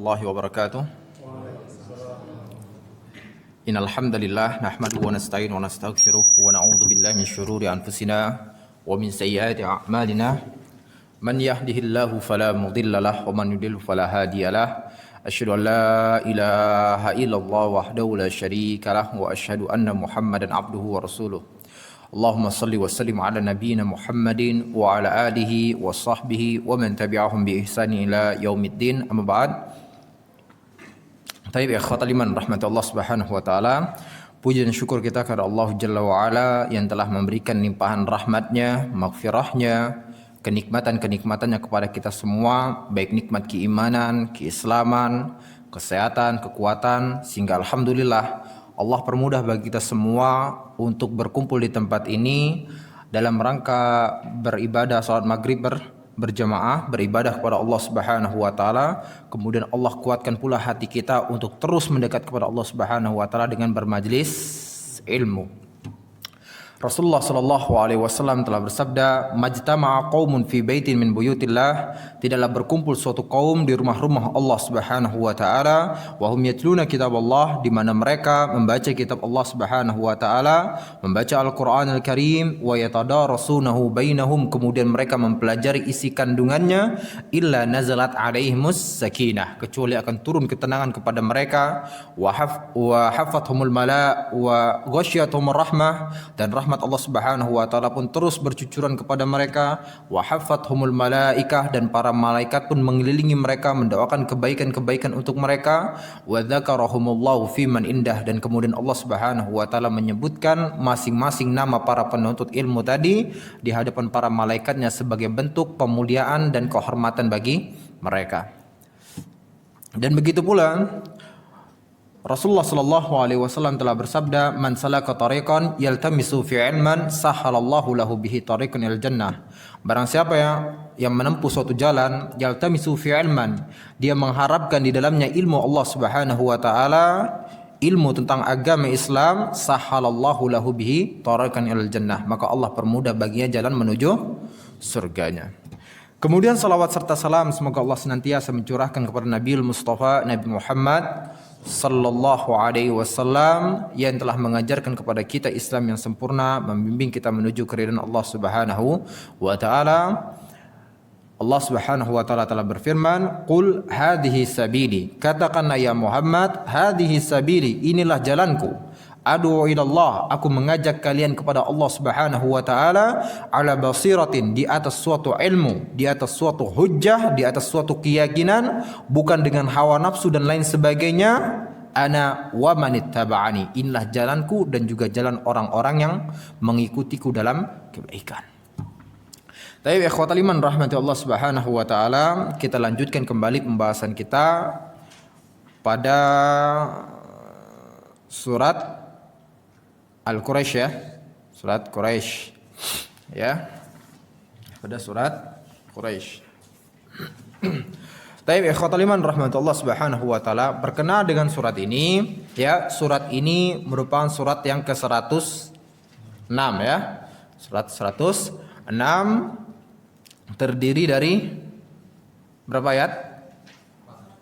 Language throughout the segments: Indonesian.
Warahmatullahi wabarakatuh. Innal hamdalillah nahmaduhu wa nasta'inu wa nastaghfiruh wa na'udzu billahi min shururi anfusina wa min sayyiati a'malina. Man yahdihillahu fala mudilla lahu wa man yudlil fala hadiyalah. Asyhadu an la ilaha illallah wahdahu la syarika lahu wa asyhadu anna Muhammadan abduhu wa rasuluh. Allahumma salli wa sallim ala nabiyyina Muhammadin wa ala alihi wa sahbihi wa man tabi'ahum bi ihsani ila yaumiddin. Amma ba'd. Taib ikhwatal iman rahmatullah subhanahu wa ta'ala. Puji dan syukur kita kepada Allah Jalla wa Ala yang telah memberikan limpahan rahmatnya, maghfirahnya, kenikmatan-kenikmatannya kepada kita semua, baik nikmat keimanan, keislaman, kesehatan, kekuatan, sehingga alhamdulillah Allah permudah bagi kita semua untuk berkumpul di tempat ini dalam rangka beribadah salat maghrib berjamaah, beribadah kepada Allah Subhanahu wa taala. Kemudian Allah kuatkan pula hati kita untuk terus mendekat kepada Allah Subhanahu wa taala dengan bermajlis ilmu. Rasulullah sallallahu alaihi wasallam telah bersabda, "Majtama'a qaumun fi baitin min buyutillah", tidaklah berkumpul suatu kaum di rumah-rumah Allah Subhanahu wa taala, wa hum yatluna kitaballah, di mana mereka membaca kitab Allah Subhanahu wa taala, membaca Al-Qur'anul Karim, wa yatadarasunahu bainahum, kemudian mereka mempelajari isi kandungannya, illa nazalat alaihimus sakinah, kecuali akan turun ketenangan kepada mereka, wa hafathumul mala wa ghasyiyatuhumur rahmah, dan rahmat Allah Subhanahu wa taala pun terus bercucuran kepada mereka, wa hafathumul malaikah, dan para malaikat pun mengelilingi mereka mendoakan kebaikan-kebaikan untuk mereka, wa dzakarahumullahu fi man indah, dan kemudian Allah Subhanahu wa taala menyebutkan masing-masing nama para penuntut ilmu tadi di hadapan para malaikatnya sebagai bentuk pemuliaan dan kehormatan bagi mereka. Dan begitu pula Rasulullah sallallahu alaihi wasallam telah bersabda, "Man salaka tariqan yaltamisu fi 'ilman sahhalallahu lahu bihi tariqan ilal jannah." Barang siapa yang menempuh suatu jalan, yaltamisu fi 'ilman, dia mengharapkan di dalamnya ilmu Allah Subhanahu wa taala, ilmu tentang agama Islam, sahhalallahu lahu bihi tariqan ilal jannah, maka Allah permudah baginya jalan menuju surganya. Kemudian salawat serta salam semoga Allah senantiasa mencurahkan kepada Nabiul Mustafa Nabi Muhammad sallallahu alaihi wasallam yang telah mengajarkan kepada kita Islam yang sempurna, membimbing kita menuju keridhaan Allah Subhanahu wa taala. Allah Subhanahu wa taala telah berfirman, "Qul hadhihi sabili", katakanlah ya Muhammad, hadhihi sabili, inilah jalanku, ad'u ila Allah, aku mengajak kalian kepada Allah Subhanahu wa taala, ala basiratin, di atas suatu ilmu, di atas suatu hujjah, di atas suatu keyakinan, bukan dengan hawa nafsu dan lain sebagainya. Ana wa manittaba'ani, inilah jalanku dan juga jalan orang-orang yang mengikutiku dalam kebaikan. Baik ikhwatal iman rahmati Allah Subhanahu wa taala, kita lanjutkan kembali pembahasan kita pada surat Al-Quraisy ya, surat Quraisy ya, pada surat Quraisy. Taib ikhwatal iman rahmatullah subhanahu wa taala, berkenaan dengan surat ini ya, surat ini merupakan surat yang ke-106 ya. Surat 106 terdiri dari berapa ayat?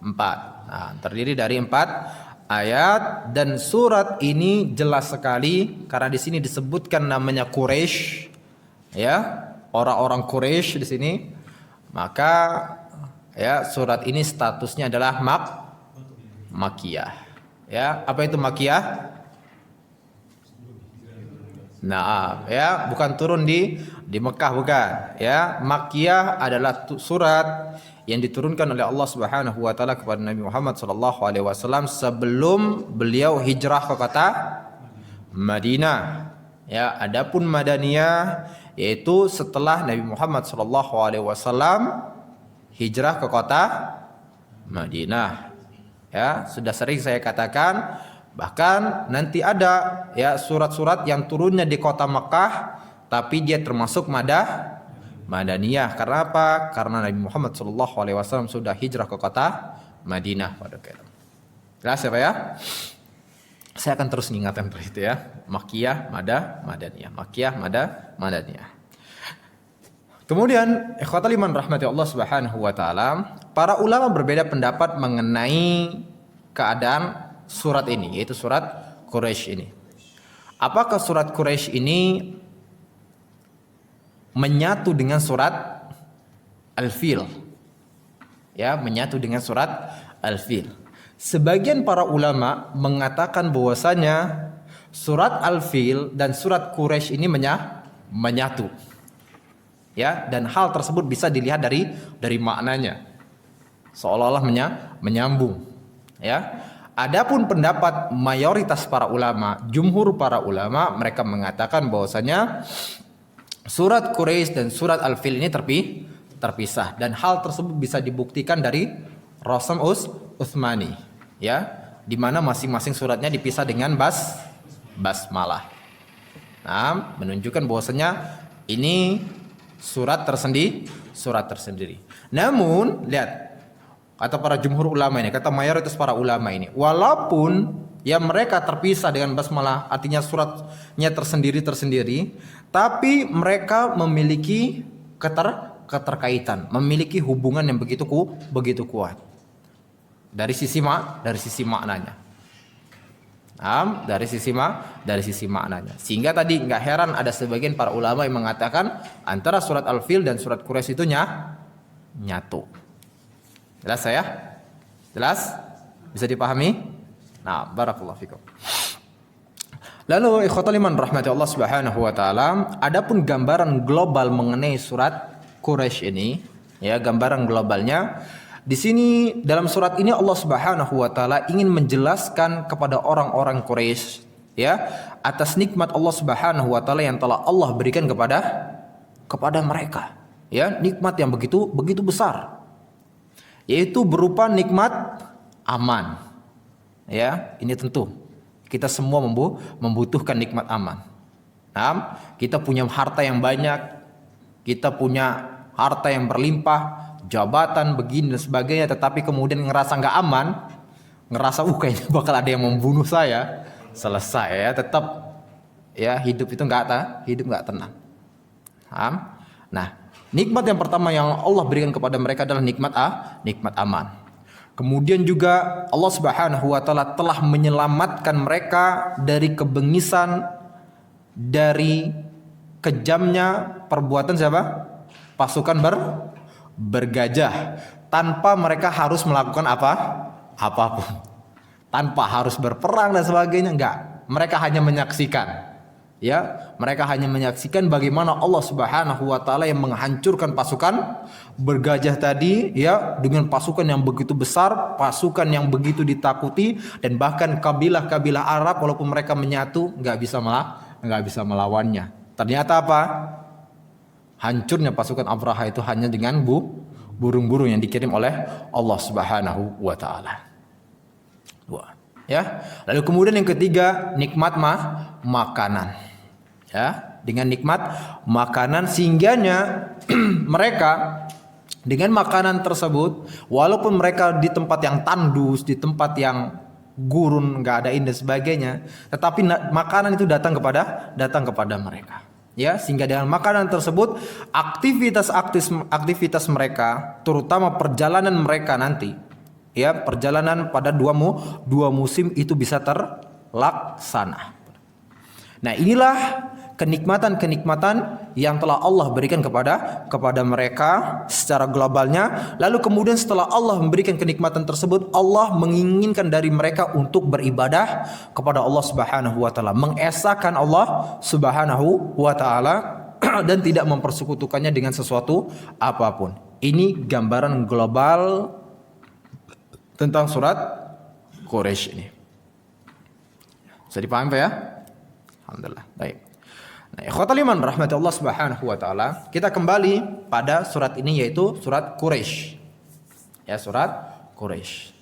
4. Nah, terdiri dari 4 ayat, dan surat ini jelas sekali karena di sini disebutkan namanya Quraisy ya, orang-orang Quraisy di sini. Maka ya, surat ini statusnya adalah Makkiyah. Ya, apa itu Makkiyah? Nah, ya, bukan turun di Mekah, bukan. Ya, Makkiyah adalah surat yang diturunkan oleh Allah Subhanahu wa taala kepada Nabi Muhammad sallallahu alaihi wasallam sebelum beliau hijrah ke kota Madinah. Ya, adapun Madaniyah yaitu setelah Nabi Muhammad sallallahu alaihi wasallam hijrah ke kota Madinah. Ya, sudah sering saya katakan, bahkan nanti ada ya surat-surat yang turunnya di kota Mekah tapi dia termasuk Madaniyah. Karena apa? Karena Nabi Muhammad SAW sudah hijrah ke kota Madinah pada kala. Jelas ya Pak ya? Saya akan terus mengingatkan itu ya. Makkiyah, Madaniyah. Makkiyah, Madaniyah. Kemudian ikhwatal iman rahmati Allah Subhanahu wa taala, para ulama berbeda pendapat mengenai keadaan surat ini, yaitu surat Quraisy ini. Apakah surat Quraisy ini menyatu dengan surat Al-Fil? Ya, menyatu dengan surat Al-Fil. Sebagian para ulama mengatakan bahwasanya surat Al-Fil dan surat Quraisy ini menyatu. Ya, dan hal tersebut bisa dilihat dari maknanya. Seolah-olah menyambung. Ya. Adapun pendapat mayoritas para ulama, jumhur para ulama, mereka mengatakan bahwasanya surat Quraisy dan surat Al-Fil ini terpisah, dan hal tersebut bisa dibuktikan dari Rasam Utsmani, ya, di mana masing-masing suratnya dipisah dengan basmalah. Nah, menunjukkan bahwasanya ini surat tersendiri. Namun, lihat kata para jumhur ulama ini, kata mayoritas para ulama ini, walaupun ya mereka terpisah dengan basmalah, artinya suratnya tersendiri, tapi mereka memiliki keterkaitan, memiliki hubungan yang begitu kuat dari sisi maknanya. Dari sisi maknanya. Sehingga tadi nggak heran ada sebagian para ulama yang mengatakan antara surat Al-Fil dan surat Quraisy itu nyatu. Jelas saya? Jelas? Bisa dipahami? Nah, barakallahu fikum. Lalu ikhwatal iman rahmati Allah Subhanahu wa taala, adapun gambaran global mengenai surat Quraisy ini, ya, gambaran globalnya di sini dalam surat ini Allah Subhanahu wa taala ingin menjelaskan kepada orang-orang Quraisy, ya, atas nikmat Allah Subhanahu wa taala yang telah Allah berikan kepada mereka, ya, nikmat yang begitu besar, yaitu berupa nikmat aman. Ya, ini tentu kita semua membutuhkan nikmat aman. Nah, kita punya harta yang banyak, kita punya harta yang berlimpah, jabatan begini dan sebagainya, tetapi kemudian ngerasa nggak aman, ngerasa kayaknya bakal ada yang membunuh saya, selesai ya, tetap ya hidup itu nggak tenang. Nah, nikmat yang pertama yang Allah berikan kepada mereka adalah nikmat aman. Kemudian juga Allah Subhanahu wa taala telah menyelamatkan mereka dari kebengisan, dari kejamnya perbuatan siapa? Pasukan bergajah, tanpa mereka harus melakukan apapun, tanpa harus berperang dan sebagainya, enggak. Mereka hanya menyaksikan. Ya, mereka hanya menyaksikan bagaimana Allah Subhanahu wa taala yang menghancurkan pasukan bergajah tadi, ya, dengan pasukan yang begitu besar, pasukan yang begitu ditakuti, dan bahkan kabilah-kabilah Arab walaupun mereka menyatu nggak bisa melawannya. Ternyata apa? Hancurnya pasukan Abraha itu hanya dengan burung-burung yang dikirim oleh Allah Subhanahu wa taala. Ya. Lalu kemudian yang ketiga, nikmat makanan. Ya, dengan nikmat makanan, sehingganya mereka dengan makanan tersebut, walaupun mereka di tempat yang tandus, di tempat yang gurun, nggak ada dan sebagainya, tetapi makanan itu datang kepada mereka. Ya, sehingga dengan makanan tersebut aktivitas mereka, terutama perjalanan mereka nanti, ya, perjalanan pada dua musim itu bisa terlaksana. Nah, inilah kenikmatan yang telah Allah berikan kepada mereka secara globalnya. Lalu kemudian setelah Allah memberikan kenikmatan tersebut, Allah menginginkan dari mereka untuk beribadah kepada Allah Subhanahu wa taala, mengesahkan Allah Subhanahu wa taala dan tidak mempersekutukannya dengan sesuatu apapun. Ini gambaran global tentang surat Quraisy ini. Bisa dipahami Pak ya? Alhamdulillah. Baik. Nah, ikhwatal iman rahmati Allah Subhanahu wa taala, kita kembali pada surat ini, yaitu surat Quraisy. Ya, surat Quraisy.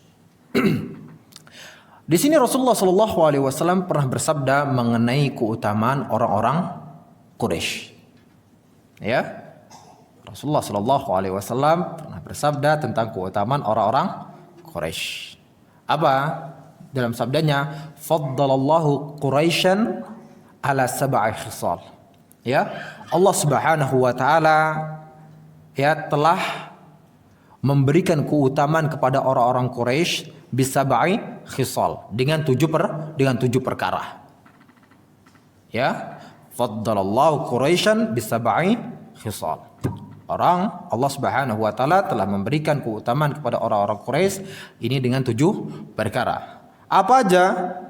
Di sini Rasulullah sallallahu alaihi wasallam pernah bersabda mengenai keutamaan orang-orang Quraisy. Ya. Rasulullah sallallahu alaihi wasallam pernah bersabda tentang keutamaan orang-orang Quraisy. Apa? Dalam sabdanya, "Faddalallahu Quraisyan ala sab'i khisal." Ya, Allah Subhanahu wa taala telah memberikan keutamaan kepada orang-orang Quraisy bisabai khisal dengan tujuh perkara. Ya, faddalallahu Quraisyan bisabai khisal. Allah Subhanahu wa taala telah memberikan keutamaan kepada orang-orang Quraisy ini dengan 7 perkara. Apa aja?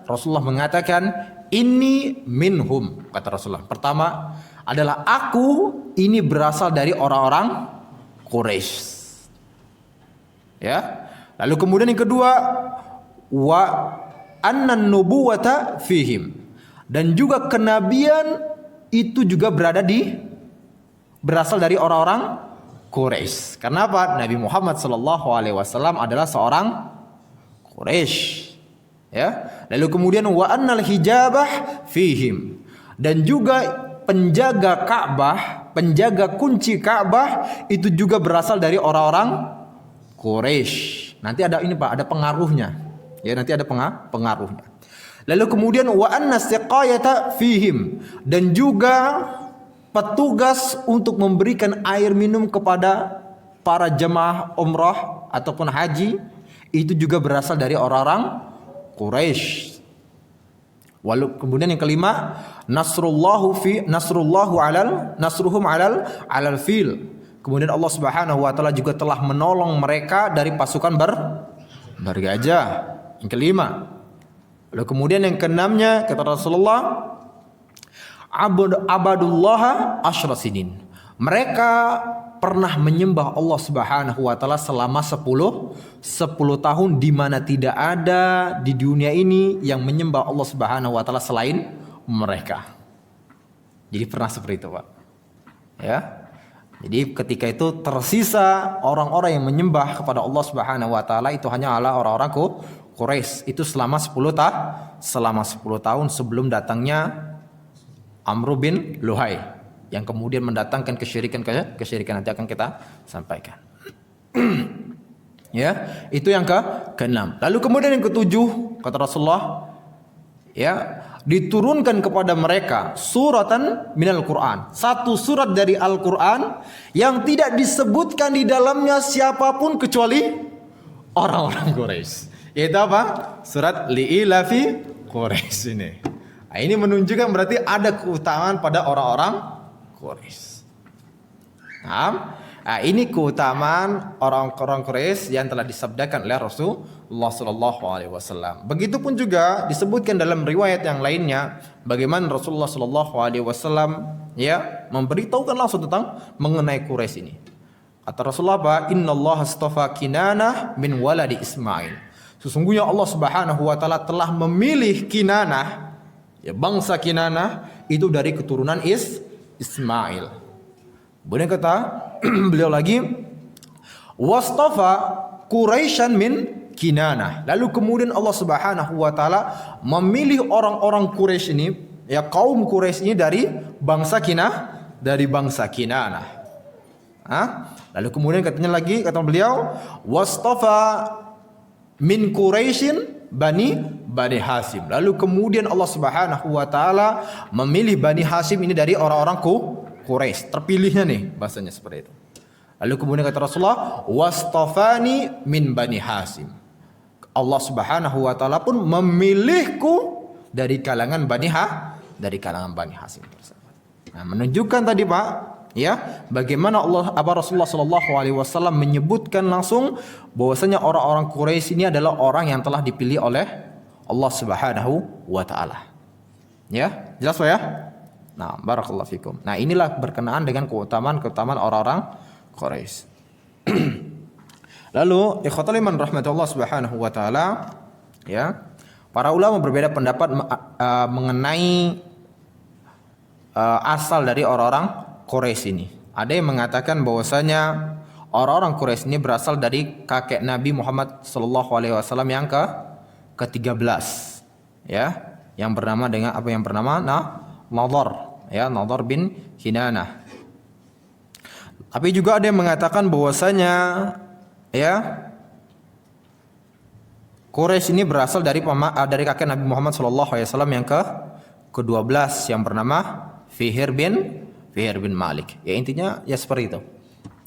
Rasulullah mengatakan, "Inni minhum," kata Rasulullah. Pertama adalah aku ini berasal dari orang-orang Quraisy. Ya. Lalu kemudian yang kedua, wa annan nubuwata fihim. Dan juga kenabian itu juga berasal dari orang-orang Quraisy. Karena apa? Nabi Muhammad SAW adalah seorang Quraisy. Ya. Lalu kemudian wa annal hijabah fihim. Dan juga penjaga Ka'bah, penjaga kunci Ka'bah itu juga berasal dari orang-orang Quraisy. Nanti ada ini Pak, ada pengaruhnya. Ya, nanti ada pengaruhnya. Lalu kemudian wa anna siqayata fihim, dan juga petugas untuk memberikan air minum kepada para jemaah umrah ataupun haji itu juga berasal dari orang-orang Quraisy. Lalu kemudian yang kelima, nasruhum alal fil. Kemudian Allah Subhanahu wa taala juga telah menolong mereka dari pasukan bergajah. Yang kelima. Lalu kemudian yang keenamnya kata Rasulullah, abadullah asyra sinin. Mereka pernah menyembah Allah Subhanahu wa taala selama 10 tahun, di mana tidak ada di dunia ini yang menyembah Allah Subhanahu wa taala selain mereka. Jadi pernah seperti itu, Pak. Ya. Jadi ketika itu tersisa orang-orang yang menyembah kepada Allah Subhanahu wa taala itu hanya orang-orang Quraisy. Itu selama 10 tahun sebelum datangnya Amr bin Luhai yang kemudian mendatangkan kesyirikan nanti akan kita sampaikan. Ya, itu yang ke-6. Lalu kemudian yang ke-7 kata Rasulullah, ya, diturunkan kepada mereka suratan minal Quran, satu surat dari Al-Quran yang tidak disebutkan di dalamnya siapapun kecuali orang-orang Quraisy. Yaitu apa? Surat li'ilafi Quraisy ini. Nah, ini menunjukkan berarti ada keutamaan pada orang-orang Quraisy. Nah, ini keutamaan orang-orang Quraisy yang telah disabdakan oleh Rasulullah SAW. Begitupun juga disebutkan dalam riwayat yang lainnya bagaimana Rasulullah SAW ya memberitahukan langsung tentang mengenai Quraisy ini. Kata Rasulullah apa? Innallaha astafa Kinanah min waladi Ismail. Sesungguhnya Allah Subhanahu wa taala telah memilih Kinanah, ya, bangsa Kinanah itu dari keturunan Ismail. Kemudian kata beliau lagi, wastafa Quraisyan min Kinanah. Lalu kemudian Allah Subhanahu wa taala memilih orang-orang Quraisy ini, ya, kaum Quraisy ini dari bangsa Kinanah. Lalu kemudian katanya lagi, kata beliau, wastafa min Quraisyin Bani Hasim. Lalu kemudian Allah Subhanahu wa taala memilih Bani Hasim ini dari orang-orang Quraisy. Terpilihnya nih bahasanya seperti itu. Lalu kemudian kata Rasulullah, wastafani min Bani Hasim. Allah Subhanahu wa taala pun memilihku dari kalangan Bani Hasim tersebut. Nah, menunjukkan tadi Pak, ya, bagaimana Rasulullah SAW menyebutkan langsung bahwasanya orang-orang Quraisy ini adalah orang yang telah dipilih oleh Allah Subhanahu wa taala. Ya, jelas Pak ya? Nah, barakallahu fikum. Nah, inilah berkenaan dengan keutamaan orang-orang Quraisy. Lalu, ikhwatul iman rahmatullah Subhanahu wa taala, ya. Para ulama berbeda pendapat mengenai asal dari orang-orang Quraisy ini. Ada yang mengatakan bahwasanya orang-orang Quraisy ini berasal dari kakek Nabi Muhammad SAW yang ke-13, ya, yang bernama Nadhr, ya, Nadhr bin Kinanah. Tapi juga ada yang mengatakan bahwasanya, ya, Quraisy ini berasal dari kakek Nabi Muhammad SAW yang ke-12 yang bernama Fihr bin Malik. Ya, intinya ya seperti itu.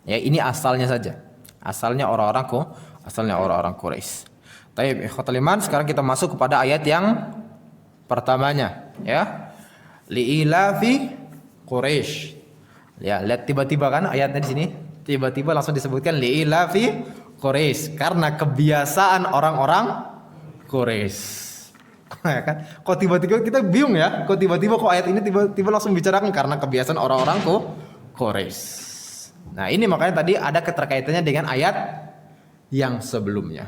Ya, ini asalnya saja. Asalnya orang-orang Quraisy. Taib, ikhwatul iman, sekarang kita masuk kepada ayat yang pertamanya, ya. Li'ilafi Quraisy. Ya, lihat tiba-tiba kan ayatnya di sini, tiba-tiba langsung disebutkan li'ilafi Quraisy karena kebiasaan orang-orang Quraisy. Ya kan? Kok tiba-tiba kita bingung ya? Kok tiba-tiba ayat ini tiba-tiba langsung bicarakan karena kebiasaan orang-orang Quraisy. Nah, ini makanya tadi ada keterkaitannya dengan ayat yang sebelumnya,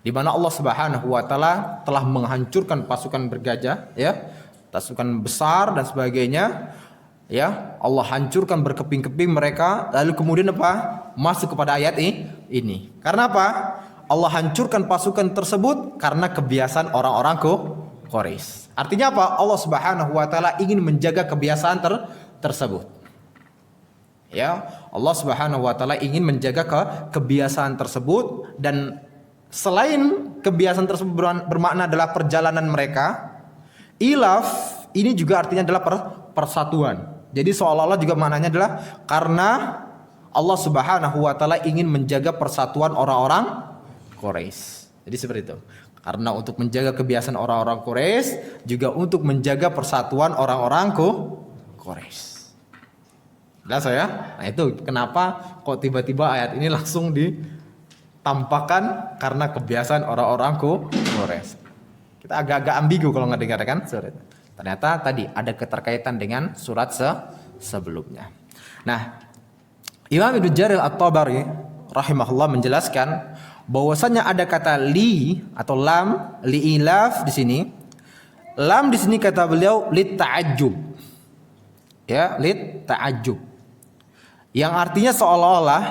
di mana Allah Subhanahu wa taala telah menghancurkan pasukan bergajah, ya, pasukan besar dan sebagainya, ya. Allah hancurkan berkeping-keping mereka, lalu kemudian apa? Masuk kepada ayat ini. Karena apa? Allah hancurkan pasukan tersebut karena kebiasaan orang-orang Quraisy. Artinya apa? Allah Subhanahu wa taala ingin menjaga kebiasaan tersebut. Ya, Allah Subhanahu wa taala ingin menjaga kebiasaan tersebut, dan selain kebiasaan tersebut bermakna adalah perjalanan mereka, ilaf ini juga artinya adalah persatuan. Jadi seolah-olah juga maknanya adalah karena Allah Subhanahu wa taala ingin menjaga persatuan orang-orang Quraisy. Jadi seperti itu. Karena untuk menjaga kebiasaan orang-orang Quraisy, juga untuk menjaga persatuan orang-orang Quraisy. Jelas ya? Nah, itu kenapa kok tiba-tiba ayat ini langsung ditampakkan karena kebiasaan orang-orang Quraisy. Kita agak-agak ambigu kalau nggak dengar kan? Ternyata tadi ada keterkaitan dengan surat sebelumnya. Nah, Imam Ibnu Jarir At-Tabari rahimahullah menjelaskan bahwasanya ada kata li atau lam, li'ilaf di sini. Lam di sini kata beliau lit ta'ajjub. Ya, lit ta'ajjub. Yang artinya seolah-olah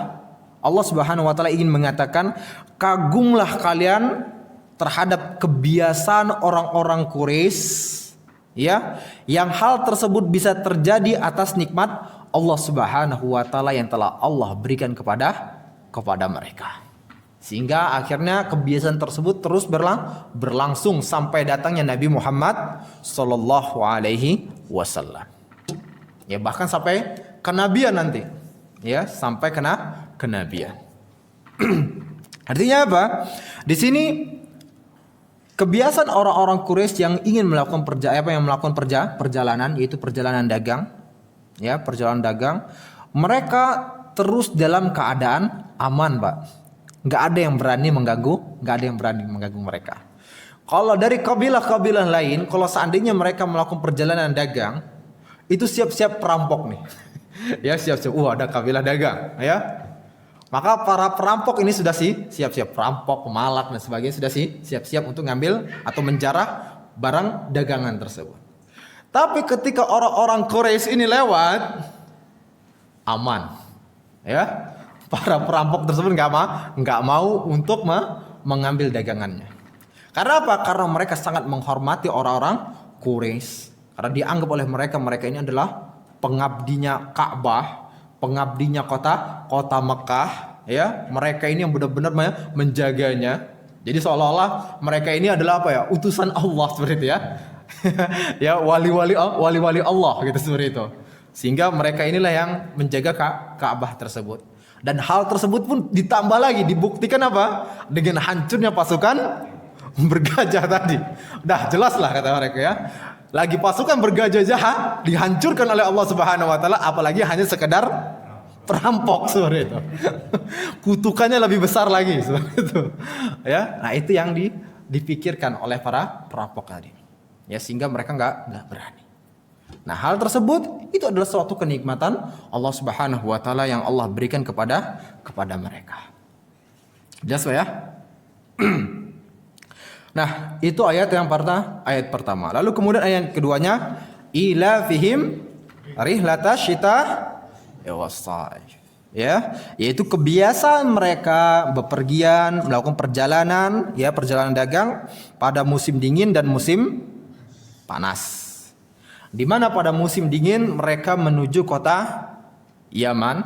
Allah Subhanahu wa taala ingin mengatakan, kagumlah kalian terhadap kebiasaan orang-orang Quraisy, ya, yang hal tersebut bisa terjadi atas nikmat Allah Subhanahu wa taala yang telah Allah berikan kepada mereka. Sehingga akhirnya kebiasaan tersebut terus berlangsung sampai datangnya Nabi Muhammad sallallahu alaihi wasallam. Ya, bahkan sampai kenabian nanti. Ya, sampai kenabian. Artinya apa? Di sini kebiasaan orang-orang Quraisy yang ingin melakukan perjalanan, yaitu perjalanan dagang, ya, perjalanan dagang, mereka terus dalam keadaan aman, Pak. Nggak ada yang berani mengganggu mereka. Kalau dari kabilah-kabilah lain, kalau seandainya mereka melakukan perjalanan dagang, itu siap-siap perampok nih. Ya, siap-siap. Ada kabilah dagang, ya. Maka para perampok ini sudah siap-siap, perampok, pemalak dan sebagainya sudah siap-siap untuk ngambil atau menjarah barang dagangan tersebut. Tapi ketika orang-orang Quraisy ini lewat, aman, ya. Para perampok tersebut nggak mau untuk mengambil dagangannya. Karena apa? Karena mereka sangat menghormati orang-orang Quraisy. Karena dianggap oleh mereka ini adalah pengabdinya Ka'bah, pengabdinya kota Mekah, ya. Mereka ini yang benar-benar menjaganya. Jadi seolah-olah mereka ini adalah apa ya? Utusan Allah seperti itu, ya. Ya, wali-wali Allah gitu, seperti itu. Sehingga mereka inilah yang menjaga Ka'bah tersebut. Dan hal tersebut pun ditambah lagi, dibuktikan apa? Dengan hancurnya pasukan bergajah tadi. Dah jelas lah kata mereka, ya. Lagi pasukan bergajah jahat dihancurkan oleh Allah Subhanahu wa taala, apalagi hanya sekedar perampok seperti itu. Kutukannya lebih besar lagi seperti itu. Ya, nah itu yang dipikirkan oleh para perampok tadi. Ya, sehingga mereka nggak berani. Nah, hal tersebut itu adalah suatu kenikmatan Allah Subhanahu wa taala yang Allah berikan kepada mereka. Jelas ya? Nah, itu ayat pertama. Lalu kemudian ayat keduanya, ila fihim rihlata syita was-sayf. Ya, yaitu kebiasaan mereka bepergian, melakukan perjalanan, ya, perjalanan dagang pada musim dingin dan musim panas. Di mana pada musim dingin mereka menuju kota Yaman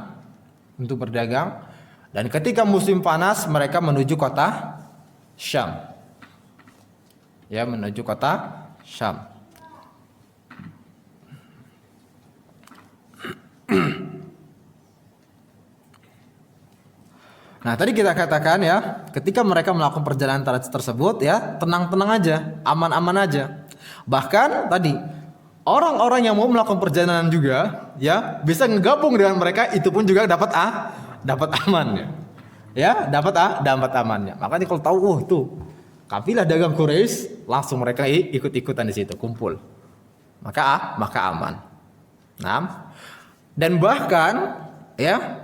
untuk berdagang, dan ketika musim panas mereka menuju kota Syam. Ya, menuju kota Syam. Nah, tadi kita katakan ya, ketika mereka melakukan perjalanan tersebut ya, tenang-tenang aja, aman-aman aja. Bahkan tadi orang-orang yang mau melakukan perjalanan juga ya, bisa ngegabung dengan mereka, itu pun juga dapat amannya. Ya, dapat amannya. Makanya kalau tahu tuh kafilah dagang Quraisy, langsung mereka ikut-ikutan di situ, kumpul. Maka aman. Nah, dan bahkan ya,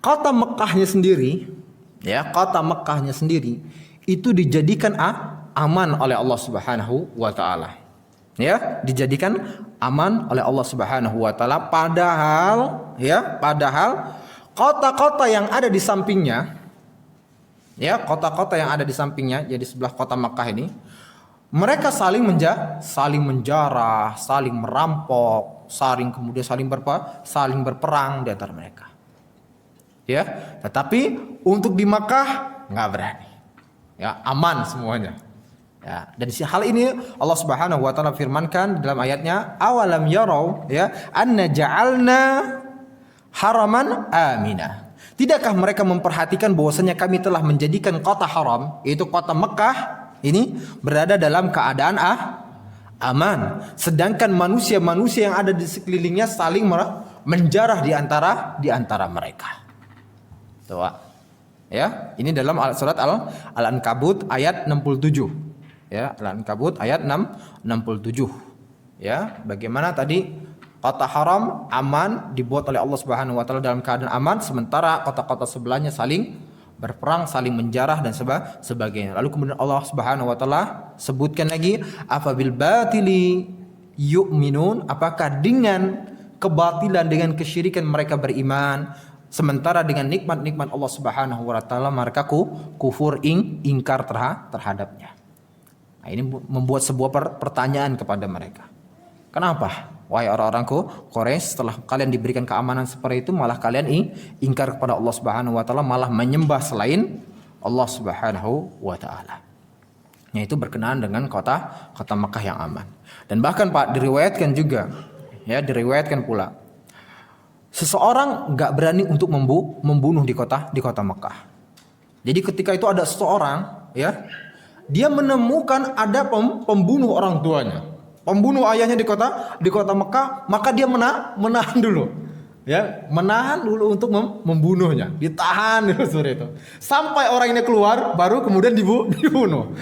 kota Mekahnya sendiri itu dijadikan aman oleh Allah Subhanahu wa taala. Ya, dijadikan aman oleh Allah Subhanahu wa taala, padahal kota-kota yang ada di sampingnya, jadi sebelah kota Makkah ini, mereka saling menjarah, saling merampok, saling berperang di antara mereka. Ya, tetapi untuk di Makkah nggak berani. Ya, aman semuanya. Ya, dan hal ini Allah Subhanahu wa taala firmankan dalam ayatnya, awalam yarau ya anna ja'alna haraman amina. Tidakkah mereka memperhatikan bahwasanya kami telah menjadikan kota haram, yaitu kota Mekah ini berada dalam keadaan aman, sedangkan manusia-manusia yang ada di sekelilingnya saling menjarah di antara mereka. Tuh, ya, ini dalam surat Al-Ankabut ayat 67. Ya, Al-Ankabut ayat 67. Ya, bagaimana tadi kota haram aman dibuat oleh Allah Subhanahu wa taala dalam keadaan aman, sementara kota-kota sebelahnya saling berperang, saling menjarah dan sebagainya. Lalu kemudian Allah Subhanahu wa taala sebutkan lagi, afabil batili yu'minun, apakah dengan kebatilan, dengan kesyirikan mereka beriman, sementara dengan nikmat-nikmat Allah Subhanahu wa taala mereka kufur, ingkar terhadapnya. Nah, ini membuat sebuah pertanyaan kepada mereka. Kenapa? Wahai orang-orang Quraisy, setelah kalian diberikan keamanan seperti itu, malah kalian ingkar kepada Allah Subhanahu wa taala, malah menyembah selain Allah Subhanahu wa taala. Yaitu berkenaan dengan kota Makkah yang aman. Dan bahkan Pak, diriwayatkan pula, seseorang nggak berani untuk membunuh di kota Mekah. Jadi ketika itu ada seseorang, ya, dia menemukan ada pembunuh orang tuanya, pembunuh ayahnya di kota Mekah, maka dia menahan dulu, ya, menahan dulu untuk membunuhnya, ditahan dulu seperti itu, sampai orang ini keluar, baru kemudian dibunuh,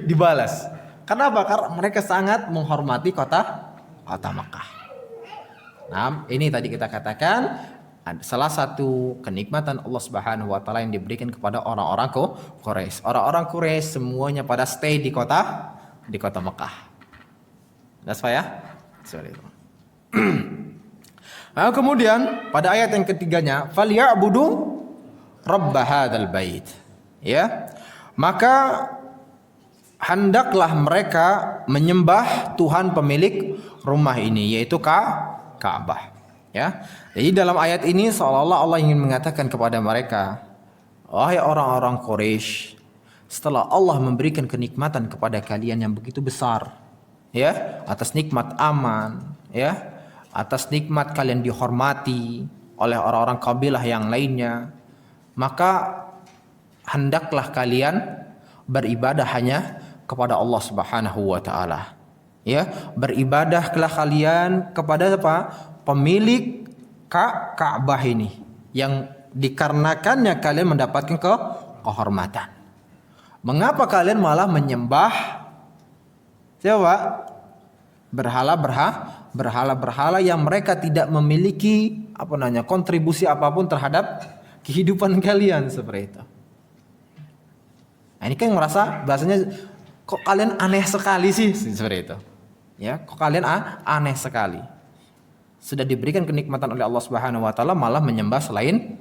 dibalas. Kenapa? Karena mereka sangat menghormati kota Mekah. Nah, ini tadi kita katakan salah satu kenikmatan Allah Subhanahu wa taala yang diberikan kepada orang-orang Quraisy. Orang-orang Quraisy semuanya pada stay di kota Mekah. That's why ya. Sorry. Nah, kemudian pada ayat yang ketiganya, falyabudu rabb hadzal bait. Ya. Maka hendaklah mereka menyembah Tuhan pemilik rumah ini, yaitu Ka'bah. Ya. Jadi dalam ayat ini seolah-olah Allah ingin mengatakan kepada mereka, wahai orang-orang Quraisy, setelah Allah memberikan kenikmatan kepada kalian yang begitu besar, ya, atas nikmat aman, ya, atas nikmat kalian dihormati oleh orang-orang kabilah yang lainnya, maka hendaklah kalian beribadah hanya kepada Allah Subhanahu wa taala. Ya, beribadahlah kalian kepada apa? Pemilik Ka'bah ini, yang dikarenakannya kalian mendapatkan kehormatan. Mengapa kalian malah menyembah siapa? Berhala-berhala yang mereka tidak memiliki kontribusi apapun terhadap kehidupan kalian seperti itu. Nah, ini kan merasa bahasanya, kok kalian aneh sekali sih seperti itu. Ya, kok kalian aneh sekali. Sudah diberikan kenikmatan oleh Allah Subhanahu wa taala malah menyembah selain.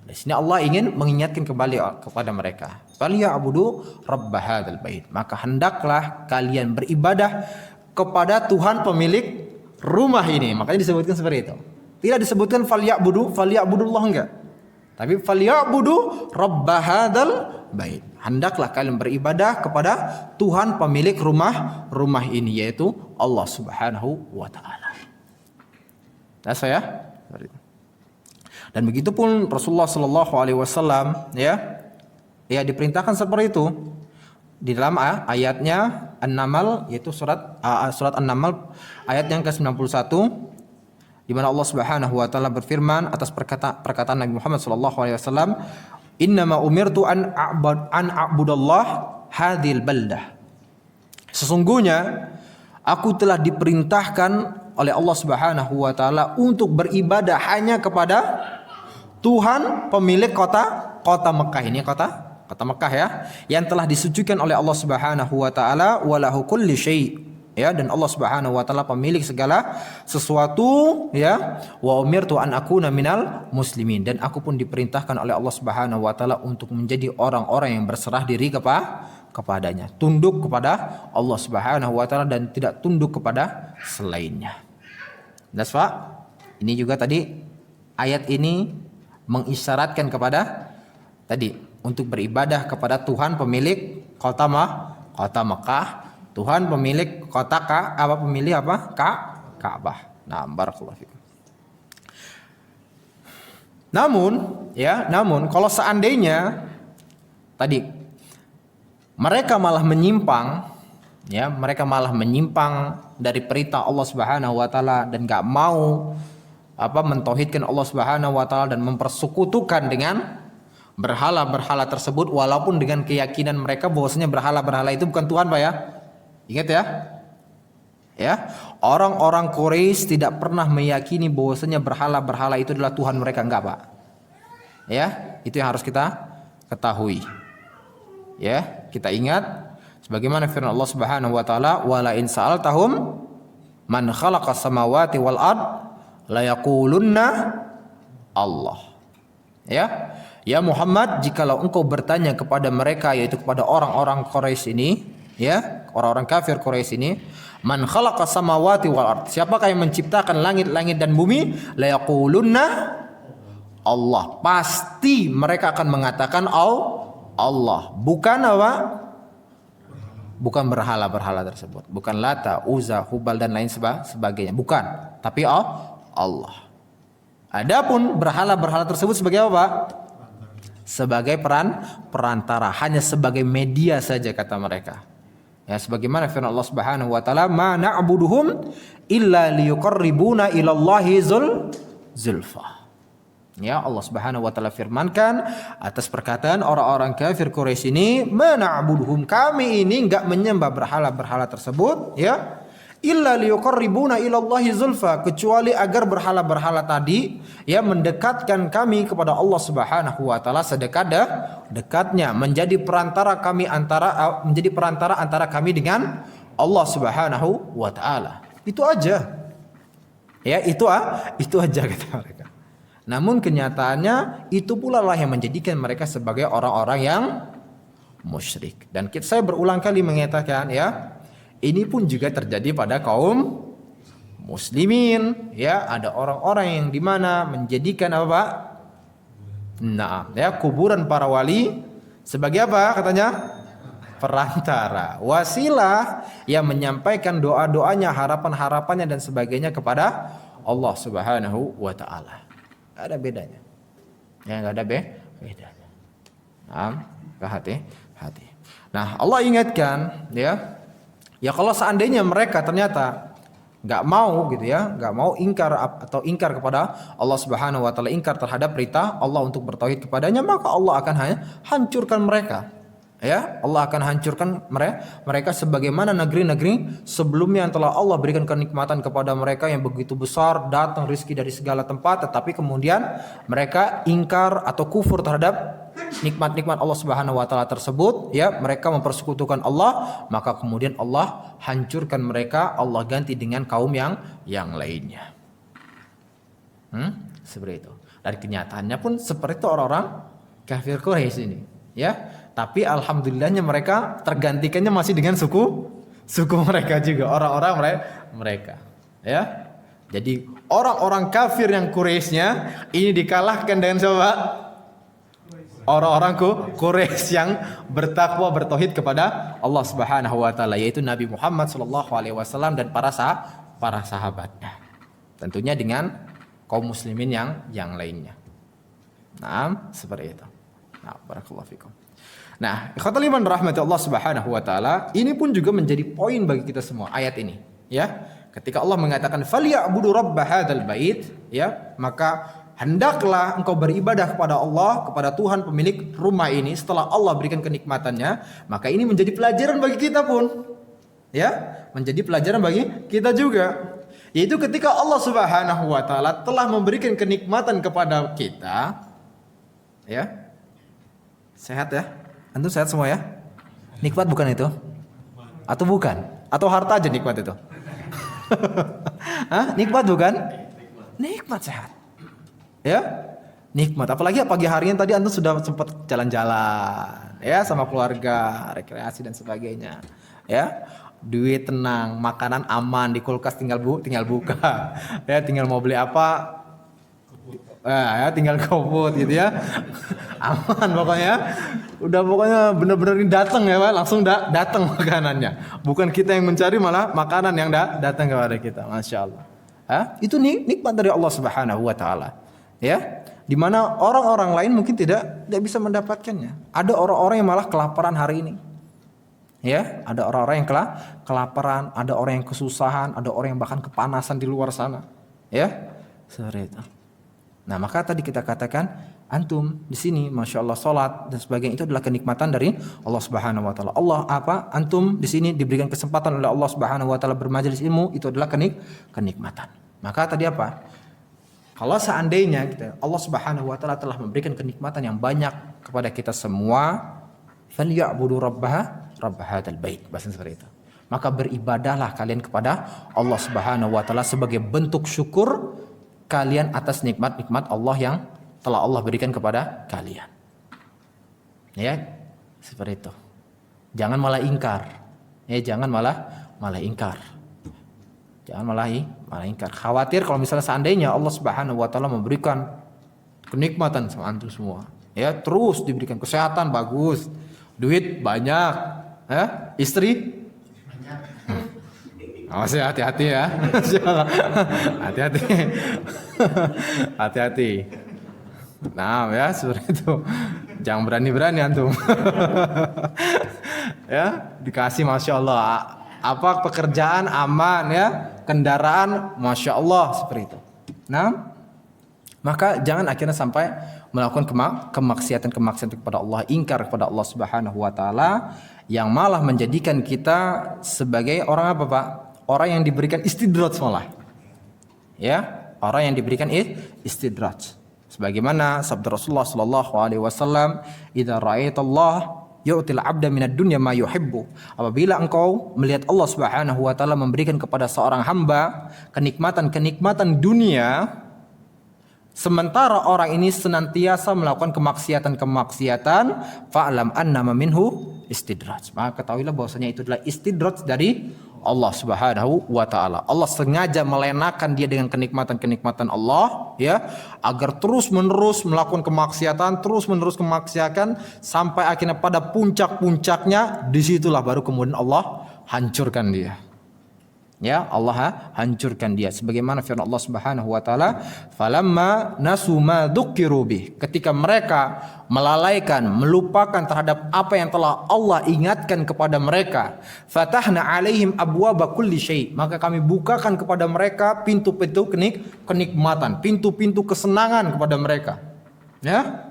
Di sini Allah ingin mengingatkan kembali kepada mereka, "Falyabudu rabb hadzal bait." Maka hendaklah kalian beribadah kepada Tuhan pemilik rumah ini. Makanya disebutkan seperti itu. Tidak disebutkan falyabudullah, enggak. Tapi falyabudu rabb hadzal bait. Hendaklah kalian beribadah kepada Tuhan pemilik rumah ini, yaitu Allah Subhanahu wa taala. Nah, Dan begitupun Rasulullah sallallahu alaihi wasallam ya diperintahkan seperti itu. Di dalam ayatnya An-Naml, yaitu surat An-Naml ayat yang ke-91, di mana Allah Subhanahu wa taala berfirman atas perkataan Nabi Muhammad sallallahu alaihi wasallam, "Innama umirtu an a'budallah hadhil baldah." Sesungguhnya aku telah diperintahkan oleh Allah Subhanahu wa taala untuk beribadah hanya kepada Tuhan pemilik kota Mekah. Ini kota Mekah ya, yang telah disucikan oleh Allah Subhanahu wa taala, walahu kulli syai', ya, dan Allah Subhanahu wa taala pemilik segala sesuatu, ya. Wa umirtu an akuna minal muslimin, dan aku pun diperintahkan oleh Allah Subhanahu wa taala untuk menjadi orang-orang yang berserah diri kepadanya, tunduk kepada Allah Subhanahu wa taala dan tidak tunduk kepada selainnya. That's Pak. Ini juga tadi ayat ini mengisyaratkan kepada tadi untuk beribadah kepada Tuhan pemilik kota Mekah, Tuhan pemilik kota Ka'bah. Nah, barakallahu fikum. Namun kalau seandainya tadi mereka malah menyimpang dari perintah Allah Subhanahu wa taala dan enggak mau mentauhidkan Allah Subhanahu wa taala dan mempersekutukan dengan berhala-berhala tersebut, walaupun dengan keyakinan mereka bahwasanya berhala-berhala itu bukan Tuhan, Pak ya. Ingat ya. Orang-orang Quraisy tidak pernah meyakini bahwasanya berhala-berhala itu adalah Tuhan mereka, enggak, Pak. Ya, itu yang harus kita ketahui. Ya, kita ingat sebagaimana firman Allah Subhanahu wa taala, "Wala in sa'altahum man khalaqas samawati wal ard la yaqulunna Allah." Ya Muhammad, jikalau engkau bertanya kepada mereka, yaitu kepada orang-orang Quraisy ini, ya, orang-orang kafir Quraisy ini, man khalaqas samawati wal ard, siapakah yang menciptakan langit-langit dan bumi? La yaqulunna Allah. Pasti mereka akan mengatakan Allah, bukan apa? Bukan berhala-berhala tersebut, bukan Lata, Uzza, Hubal dan lain sebagainya, bukan, tapi Allah. Adapun berhala-berhala tersebut sebagai apa, Pak? Sebagai perantara, hanya sebagai media saja kata mereka. Ya, sebagaimana firman Allah Subhanahu wa taala, "Ma na'buduhum illa liyuqarribuna ilallahi zulfa." Ya, Allah Subhanahu wa taala firmankan atas perkataan orang-orang kafir Quraisy ini, "Ma na'buduhum," kami ini enggak menyembah berhala-berhala tersebut, ya, illa liyuqarribuna ilallahi zulfa, kecuali agar berhala-berhala tadi ya mendekatkan kami kepada Allah Subhanahu wa taala sedekat-dekatnya, menjadi perantara antara kami dengan Allah Subhanahu wa taala. Itu aja. Ya, itu aja kata mereka. Namun kenyataannya itu pula lah yang menjadikan mereka sebagai orang-orang yang musyrik. Dan saya berulang kali mengatakan, ya, ini pun juga terjadi pada kaum muslimin, ya, ada orang-orang yang dimana menjadikan apa, Pak? Nah, ya, kuburan para wali sebagai apa katanya? Perantara, wasilah yang menyampaikan doa-doanya, harapan-harapannya dan sebagainya kepada Allah Subhanahu wa taala. Enggak ada bedanya. Ya, enggak ada bedanya. Nah, hati. Nah, Allah ingatkan, ya kalau seandainya mereka ternyata nggak mau gitu ya, nggak mau ingkar kepada Allah Subhanahu wa taala, ingkar terhadap perintah Allah untuk bertauhid kepadanya, maka Allah akan hancurkan mereka. Ya, Allah akan hancurkan mereka sebagaimana negeri-negeri sebelumnya yang telah Allah berikan kenikmatan kepada mereka yang begitu besar, datang rezeki dari segala tempat, tetapi kemudian mereka ingkar atau kufur terhadap nikmat-nikmat Allah Subhanahu wa taala tersebut, ya, mereka mempersekutukan Allah, maka kemudian Allah hancurkan mereka, Allah ganti dengan kaum yang lainnya. Seperti itu. Dari kenyataannya pun seperti itu orang-orang kafir Quraisy ini, ya. Tapi alhamdulillahnya mereka tergantikannya masih dengan suku mereka juga, orang-orang mereka, ya. Jadi orang-orang kafir yang Quraisynya ini dikalahkan dengan siapa? Orang-orang Quraisy yang bertakwa, bertauhid kepada Allah Subhanahu wa taala, yaitu Nabi Muhammad sallallahu alaihi wasallam dan para sahabatnya. Tentunya dengan kaum muslimin yang lainnya. Nah, seperti itu. Nah, barakallahu fikum. Nah, ikhwatul iman rahmati Allah Subhanahu wa taala, ini pun juga menjadi poin bagi kita semua ayat ini, ya. Ketika Allah mengatakan falyabudu rabb hadzal bait, ya, maka hendaklah engkau beribadah kepada Allah, kepada Tuhan pemilik rumah ini setelah Allah berikan kenikmatannya, maka ini menjadi pelajaran bagi kita pun. Ya, menjadi pelajaran bagi kita juga. Yaitu ketika Allah Subhanahu wa taala telah memberikan kenikmatan kepada kita, ya. Sehat ya? Antum sehat semua ya? Nikmat bukan itu? Atau bukan? Atau harta aja nikmat itu? Hah? Nikmat bukan? Nikmat sehat. Ya? Nikmat. Apalagi pagi harinya tadi antum sudah sempat jalan-jalan, ya, sama keluarga, rekreasi dan sebagainya. Ya. Duit tenang, makanan aman, di kulkas tinggal buka. Ya, tinggal mau beli apa? Ya, tinggal GoFood gitu ya. Aman pokoknya. Udah pokoknya benar-benar ini datang ya, Pak. Langsung datang makanannya. Bukan kita yang mencari, malah makanan yang datang kepada kita. Masya Allah. Itu nikmat dari Allah Subhanahu wa taala. Ya. Di mana orang-orang lain mungkin tidak bisa mendapatkannya. Ada orang-orang yang malah kelaparan hari ini. Ya, ada orang-orang yang kelaparan, ada orang yang kesusahan, ada orang yang bahkan kepanasan di luar sana. Ya. Seperti itu. Nah, maka tadi kita katakan antum di sini masya Allah salat dan sebagainya itu adalah kenikmatan dari Allah Subhanahu wa taala. Antum di sini diberikan kesempatan oleh Allah Subhanahu wa taala bermajelis ilmu, itu adalah kenikmatan. Maka tadi apa? Kalau seandainya Allah Subhanahu wa taala telah memberikan kenikmatan yang banyak kepada kita semua, falyabudu rabb hadzal bait. Bahasa seperti itu. Maka beribadahlah kalian kepada Allah Subhanahu wa taala sebagai bentuk syukur kalian atas nikmat-nikmat Allah yang telah Allah berikan kepada kalian. Ya, seperti itu. Jangan malah ingkar. Ya, jangan malah ingkar. Jangan malah ingkar. Khawatir kalau misalnya seandainya Allah Subhanahu wa taala memberikan kenikmatan sama antum semua. Ya, terus diberikan kesehatan bagus, duit banyak, ya, istri Awas ya, hati-hati ya. Hati-hati. Hati-hati. Nah, ya seperti itu. Jangan berani-berani antum. Ya, dikasih masya Allah. Apa pekerjaan aman ya, kendaraan masya Allah seperti itu. Nah, maka jangan akhirnya sampai melakukan kemaksiatan kepada Allah, ingkar kepada Allah Subhanahu wa taala yang malah menjadikan kita sebagai orang apa, Pak? Orang yang diberikan istidraj malah. Ya, orang yang diberikan istidraj. Sebagaimana sabda Rasulullah sallallahu alaihi wasallam, "Idza ra'aitallah yu'til 'abda minad dunya ma yuhibbu." Apabila engkau melihat Allah Subhanahu wa taala memberikan kepada seorang hamba kenikmatan dunia, sementara orang ini senantiasa melakukan kemaksiatan, fa'lam annama minhu istidraj. Maka ketahuilah bahwasanya itu adalah istidraj dari Allah Subhanahu wa taala. Allah sengaja melenakan dia dengan kenikmatan Allah, ya, agar terus-menerus melakukan kemaksiatan, sampai akhirnya pada puncak-puncaknya, disitulah baru kemudian Allah hancurkan dia. Ya, Allah hancurkan dia. Sebagaimana firman Allah Subhanahu wa taala, "Falamma nasu ma dzukiru bih." Ketika mereka melalaikan, melupakan terhadap apa yang telah Allah ingatkan kepada mereka, fatahna alaihim abwaaba kulli syai. Maka kami bukakan kepada mereka pintu-pintu kenikmatan, pintu-pintu kesenangan kepada mereka. Ya.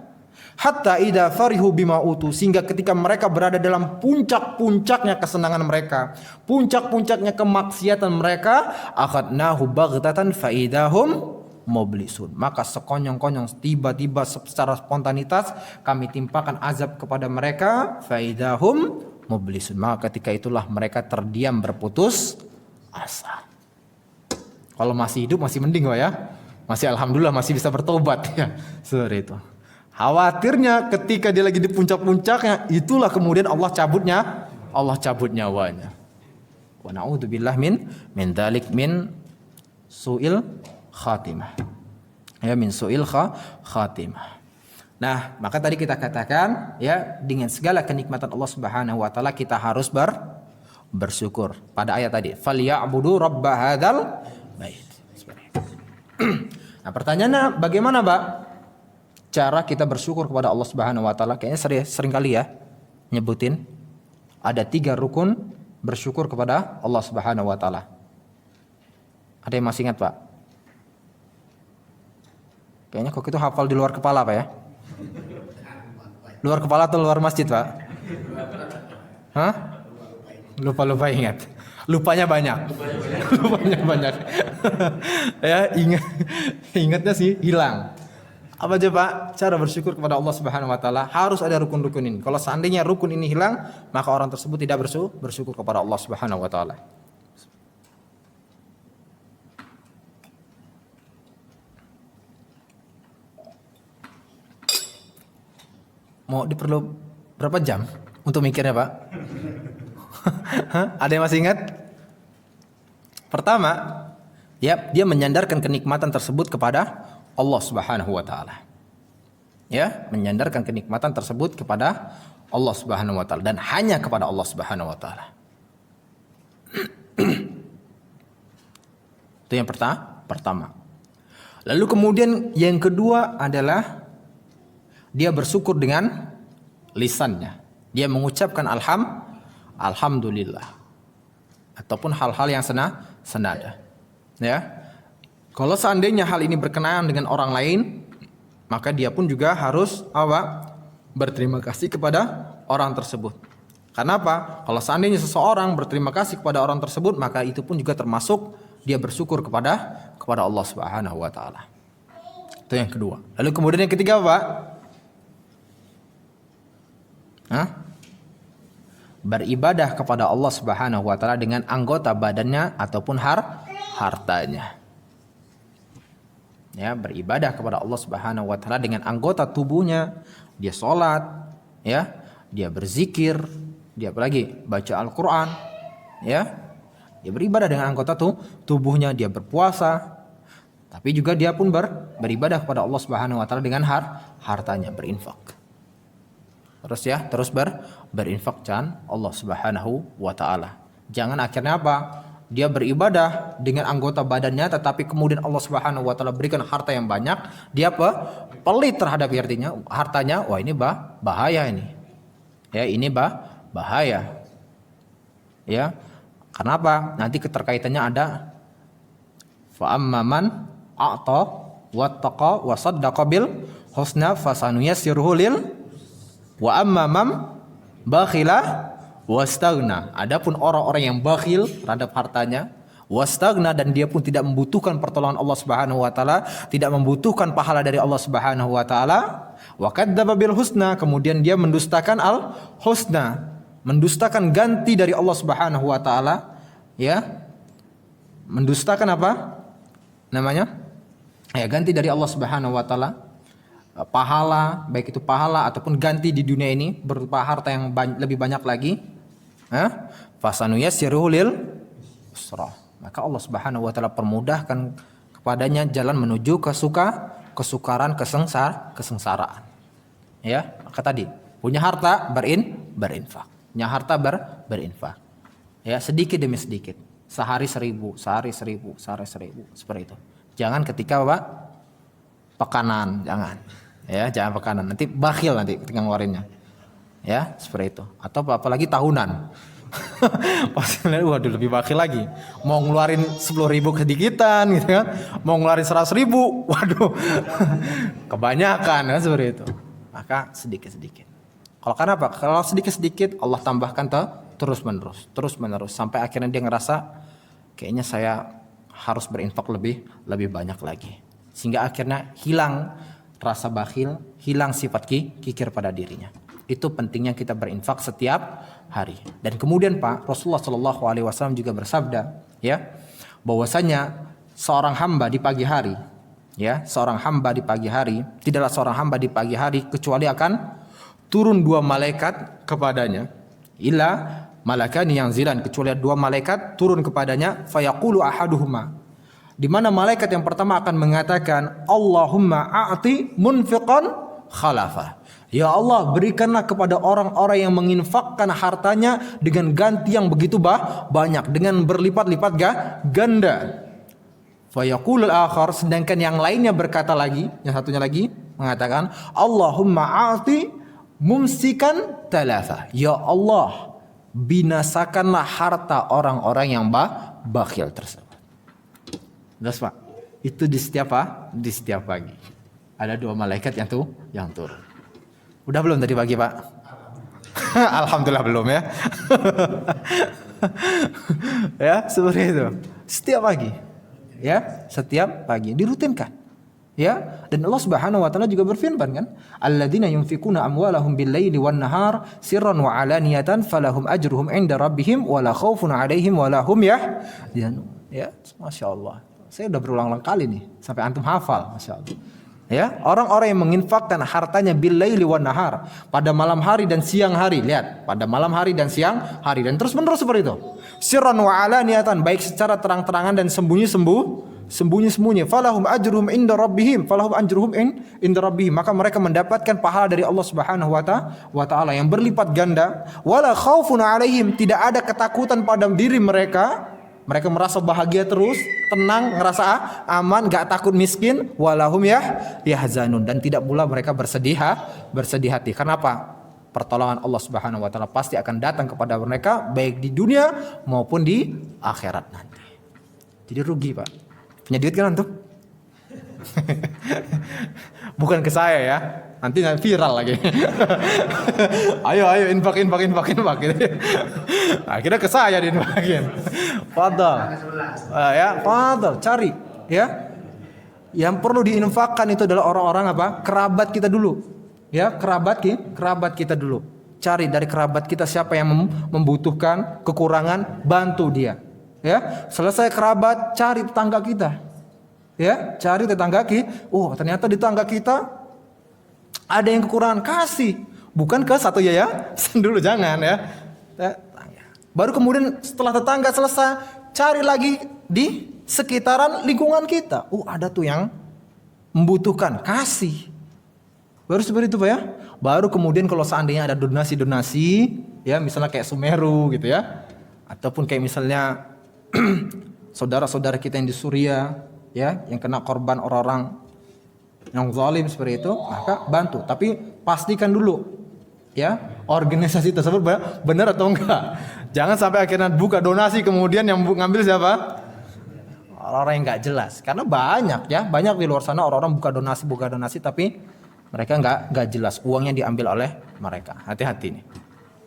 Hatta idza farihu bima utu, sehingga ketika mereka berada dalam puncak-puncaknya kesenangan mereka, puncak-puncaknya kemaksiatan mereka, akhadnahu baghtatan fa idahum mublisun. Maka sekonyong-konyong tiba-tiba secara spontanitas kami timpakan azab kepada mereka, fa idahum mublisun. Maka ketika itulah mereka terdiam berputus asa. Kalau masih hidup masih mending kok ya. Masih alhamdulillah masih bisa bertobat ya. Seperti itu. Khawatirnya ketika dia lagi di puncak-puncaknya, itulah kemudian Allah cabut nyawanya. Wa na'udzubillah min dzalik min su'il khatimah. Ya, min su'il khatimah. Nah, maka tadi kita katakan ya, dengan segala kenikmatan Allah Subhanahu wa taala kita harus bersyukur. Pada ayat tadi, "Falyabudu rabb hadzal bait." Nah, pertanyaannya bagaimana, Pak? cara kita bersyukur kepada Allah Subhanahu wa taala. Kayaknya sering kali ya nyebutin ada 3 rukun bersyukur kepada Allah Subhanahu wa taala. Ada yang masih ingat, Pak? Kayaknya kok itu hafal di luar kepala, Pak ya? Luar kepala atau luar masjid, Pak? Hah? Lupa ingat. Lupanya banyak. Lupanya banyak. Ya, ingatnya sih hilang. Apa coba cara bersyukur kepada Allah Subhanahu wa taala? Harus ada rukun-rukun ini. Kalau seandainya rukun ini hilang, maka orang tersebut tidak bersyukur kepada Allah Subhanahu wa taala. Mau diperlu berapa jam untuk mikirnya, Pak? Ada yang masih ingat? Pertama, ya, dia menyandarkan kenikmatan tersebut kepada Allah Subhanahu wa taala. Ya, menyandarkan kenikmatan tersebut kepada Allah Subhanahu wa taala dan hanya kepada Allah Subhanahu wa taala. Itu yang pertama. Lalu kemudian yang kedua adalah dia bersyukur dengan lisannya. Dia mengucapkan alhamdulillah ataupun hal-hal yang senada. Ya. Kalau seandainya hal ini berkenaan dengan orang lain, maka dia pun juga harus berterima kasih kepada orang tersebut. Karena apa? Kalau seandainya seseorang berterima kasih kepada orang tersebut, maka itu pun juga termasuk dia bersyukur kepada Allah Subhanahu wa taala. Itu yang kedua. Lalu kemudian yang ketiga, Pak? Beribadah kepada Allah Subhanahu wa taala dengan anggota badannya ataupun hartanya. Ya, beribadah kepada Allah Subhanahu wa taala dengan anggota tubuhnya, dia sholat, ya, dia berzikir, dia apalagi baca Al-Qur'an, ya. Dia beribadah dengan anggota tubuhnya, dia berpuasa. Tapi juga dia pun beribadah kepada Allah Subhanahu wa taala dengan hartanya, berinfak. Terus berinfak can Allah Subhanahu wa taala. Jangan akhirnya apa? Dia beribadah dengan anggota badannya tetapi kemudian Allah Subhanahu wa taala berikan harta yang banyak, dia pelit terhadap hartanya. Wah, ini bahaya ini. Ya, ini bahaya. Ya. Karena apa? Nanti keterkaitannya ada fa amman a'ta wattaqa wa saddaqa bil husna fasanuyassiruhu lil wa amman bakhila wastagna. Adapun orang-orang yang bakhil terhadap hartanya, wastagna, dan dia pun tidak membutuhkan pertolongan Allah Subhanahu wa taala, tidak membutuhkan pahala dari Allah Subhanahu wa taala, wa kadzdzaba bil husna, kemudian dia mendustakan al husna, mendustakan ganti dari Allah Subhanahu wa taala, ya. Mendustakan apa? Namanya? Ya, ganti dari Allah Subhanahu wa taala. Pahala, baik itu pahala ataupun ganti di dunia ini berupa harta yang lebih banyak lagi. Fasanuyassiruhu lil usra. Maka Allah Subhanahu wa taala permudahkan kepadanya jalan menuju kesukaran, kesengsaraan. Ya, maka tadi punya harta berinfak. Punya harta berinfak. Ya, sedikit demi sedikit. Sehari 1.000, sehari 1.000, sehari 1.000, seperti itu. Jangan ketika pekanan, jangan. Ya, jangan pekanan. Nanti bakhil nanti ketika ngeluarinnya. Ya, seperti itu. Atau apalagi tahunan. Pasti waduh lebih bakhil lagi. Mau ngeluarin 10.000 sedikitan gitu kan. Mau ngeluarin 100.000, waduh. Kebanyakan kan seperti itu. Maka sedikit-sedikit. Kalau karena apa? Kalau sedikit-sedikit Allah tambahkan terus menerus sampai akhirnya dia ngerasa kayaknya saya harus berinfak lebih banyak lagi. Sehingga akhirnya hilang rasa bakhil, hilang sifat kikir pada dirinya. Itu pentingnya kita berinfak setiap hari. Dan kemudian Pak, Rasulullah Shallallahu Alaihi Wasallam juga bersabda, ya, bahwasanya seorang hamba di pagi hari, ya, tidaklah seorang hamba di pagi hari kecuali akan turun 2 malaikat kepadanya, illa malakani yang zilan, kecuali 2 malaikat turun kepadanya, fayaqulu ahaduhuma, di mana malaikat yang pertama akan mengatakan, Allahumma a'ti munfiqan khalafa. Ya Allah, berikanlah kepada orang-orang yang menginfakkan hartanya dengan ganti yang begitu banyak, dengan berlipat-lipat ganda. Fa yaqulul akhar, sedangkan yang lainnya berkata lagi, yang satunya lagi mengatakan, Allahumma a'ti mumsikan talafah. Ya Allah, binasakanlah harta orang-orang yang bakhil tersebut. Jelas Pak? Itu di setiap Di setiap pagi. Ada 2 malaikat yang turun. Udah belum tadi pagi Pak? Alhamdulillah belum ya. Ya, seperti itu. Setiap pagi. Ya, setiap pagi dirutinkan. Ya, dan Allah Subhanahu wa taala juga berfirman kan, alladzina yunfikuna amwalahum bil-laili wan-nahar sirran wa alaniyatan falahum ajruhum 'inda rabbihim wala khaufun 'alaihim wala hum yahzanun. Ya, masyaallah. Saya udah berulang-ulang kali nih sampai antum hafal, masyaallah. Ya, orang-orang yang menginfakkan hartanya bil-laili wan-nahar, pada malam hari dan siang hari. Lihat, pada malam hari dan siang hari, dan terus-menerus seperti itu. Sirran wa alaniyatan, baik secara terang-terangan dan sembunyi-sembunyi. Falahum ajruhum inda rabbihim, inda rabbihim, maka mereka mendapatkan pahala dari Allah Subhanahu wa taala yang berlipat ganda. Wala khaufun 'alaihim, tidak ada ketakutan pada diri mereka. Mereka merasa bahagia terus, tenang, ngerasa aman, gak takut miskin. Walahum yahzanun, dan tidak pula mereka bersedih hati. Kenapa? Pertolongan Allah Subhanahu wa taala pasti akan datang kepada mereka baik di dunia maupun di akhirat nanti. Jadi rugi Pak. Punya duit kan antum? Bukan ke saya ya. Nanti viral lagi. ayo infak. Akhirnya ke saya diinfakin. Fadal. Ya, fadal, cari ya. Yang perlu diinfakkan itu adalah orang-orang apa? Kerabat kita dulu. Ya, kerabat kita dulu. Cari dari kerabat kita siapa yang membutuhkan, kekurangan, bantu dia. Ya, selesai kerabat, cari tetangga kita. Ya, cari tetangga kita. Oh, ternyata di tetangga kita ada yang kekurangan, kasih. Bukan ke satu yayasan dulu, jangan ya. Baru kemudian setelah tetangga selesai, cari lagi di sekitaran lingkungan kita. Oh, ada tuh yang membutuhkan, kasih. Baru seperti itu Pak ya. Baru kemudian kalau seandainya ada donasi, ya misalnya kayak Sumeru gitu ya. Ataupun kayak misalnya saudara-saudara kita yang di Suriah, ya, yang kena korban orang-orang yang zalim seperti itu, maka bantu. Tapi pastikan dulu, ya, organisasi tersebut benar atau enggak. Jangan sampai akhirnya buka donasi kemudian yang ngambil siapa? Orang-orang yang enggak jelas. Karena banyak di luar sana orang-orang buka donasi tapi mereka enggak jelas, uangnya diambil oleh mereka. Hati-hati nih.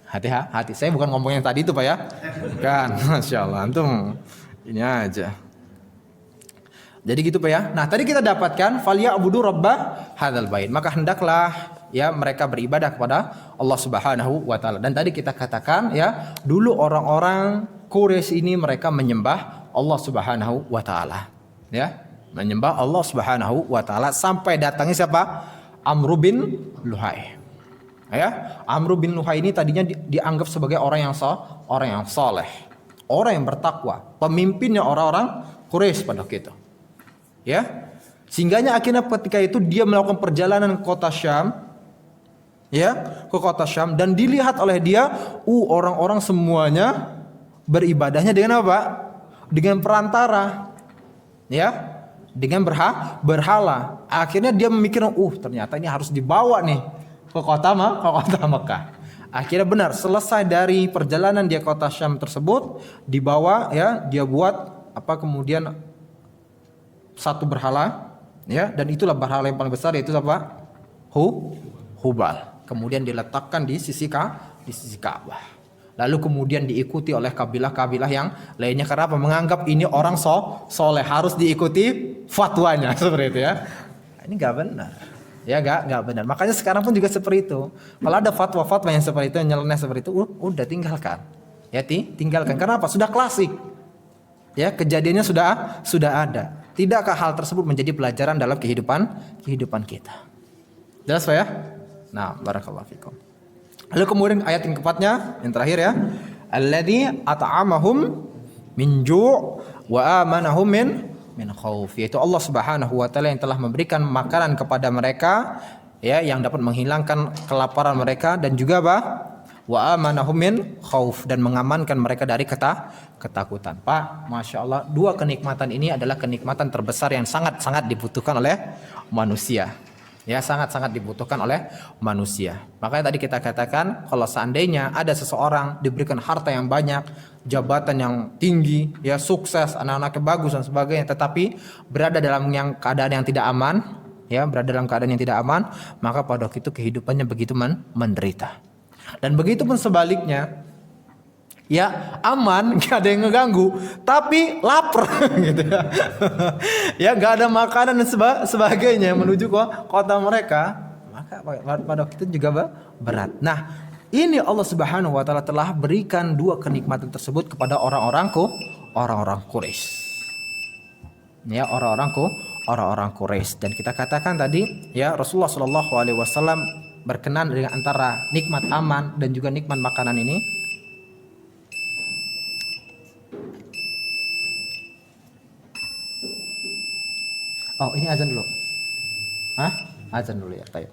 Hati-hati. Saya bukan ngomong yang tadi itu Pak ya. Kan, Masya Allah, antum ini aja. Jadi gitu Pak ya. Nah, tadi kita dapatkan falyabudu rabbah hadzal bait. Maka hendaklah ya mereka beribadah kepada Allah Subhanahu wa taala. Dan tadi kita katakan ya, dulu orang-orang Quraisy ini mereka menyembah Allah Subhanahu wa taala. Ya, menyembah Allah Subhanahu wa taala sampai datangnya siapa? Amr bin Luhai. Ya, Amr bin Luhai ini tadinya dianggap sebagai orang yang saleh, orang yang bertakwa, pemimpinnya orang-orang Quraisy pada waktu itu. Ya, sehingganya akhirnya ketika itu dia melakukan perjalanan ke kota Syam, ya, ke kota Syam, dan dilihat oleh dia, orang-orang semuanya beribadahnya dengan apa? Dengan perantara, ya, dengan berhala. Akhirnya dia memikirkan, ternyata ini harus dibawa nih ke kota Mekah. Akhirnya benar, selesai dari perjalanan dia ke kota Syam tersebut, dibawa, ya, dia buat kemudian satu berhala, ya, dan itulah berhala yang paling besar, yaitu apa? Hubal. Kemudian diletakkan di sisi Ka'bah. Lalu kemudian diikuti oleh kabilah-kabilah yang lainnya, karena apa? Menganggap ini orang soleh, harus diikuti fatwanya seperti itu ya. Ini nggak benar. Ya, nggak benar. Makanya sekarang pun juga seperti itu. Kalau ada fatwa-fatwa yang seperti itu, yang nyeleneh seperti itu, udah tinggalkan. Ya, tinggalkan. Karena apa? Sudah klasik. Ya, kejadiannya sudah ada. Tidakkah hal tersebut menjadi pelajaran dalam kehidupan kita? Jelas Pak ya? Nah, barakallahu fikum. Lalu kemudian ayat yang keempatnya, yang terakhir ya, alladzi at'amahum min ju' wa amanahum min khauf, yaitu Allah Subhanahu wa taala yang telah memberikan makanan kepada mereka, ya, yang dapat menghilangkan kelaparan mereka dan juga wa amanahum min khauf, dan mengamankan mereka dari ketakutan. Pak, Masya Allah, dua kenikmatan ini adalah kenikmatan terbesar yang sangat-sangat dibutuhkan oleh manusia. Ya, sangat-sangat dibutuhkan oleh manusia. Makanya tadi kita katakan, kalau seandainya ada seseorang diberikan harta yang banyak, jabatan yang tinggi, ya sukses, anak-anaknya bagus dan sebagainya, tetapi berada dalam keadaan yang tidak aman, ya berada dalam keadaan yang tidak aman, maka pada waktu itu kehidupannya begitu menderita. Dan begitu pun sebaliknya, ya aman, gak ada yang ngeganggu, tapi lapar gitu ya. Ya gak ada makanan dan sebagainya menuju ke kota mereka, maka pada waktu itu juga berat. Nah, ini Allah Subhanahu wa taala telah berikan dua kenikmatan tersebut kepada orang-orang Quraisy. Ya, orang-orang Quraisy. Dan kita katakan tadi, ya Rasulullah Shallallahu alaihi wasallam berkenan dengan antara nikmat aman dan juga nikmat makanan ini. Oh, ini azan dulu. Hah? Azan dulu ya, baik.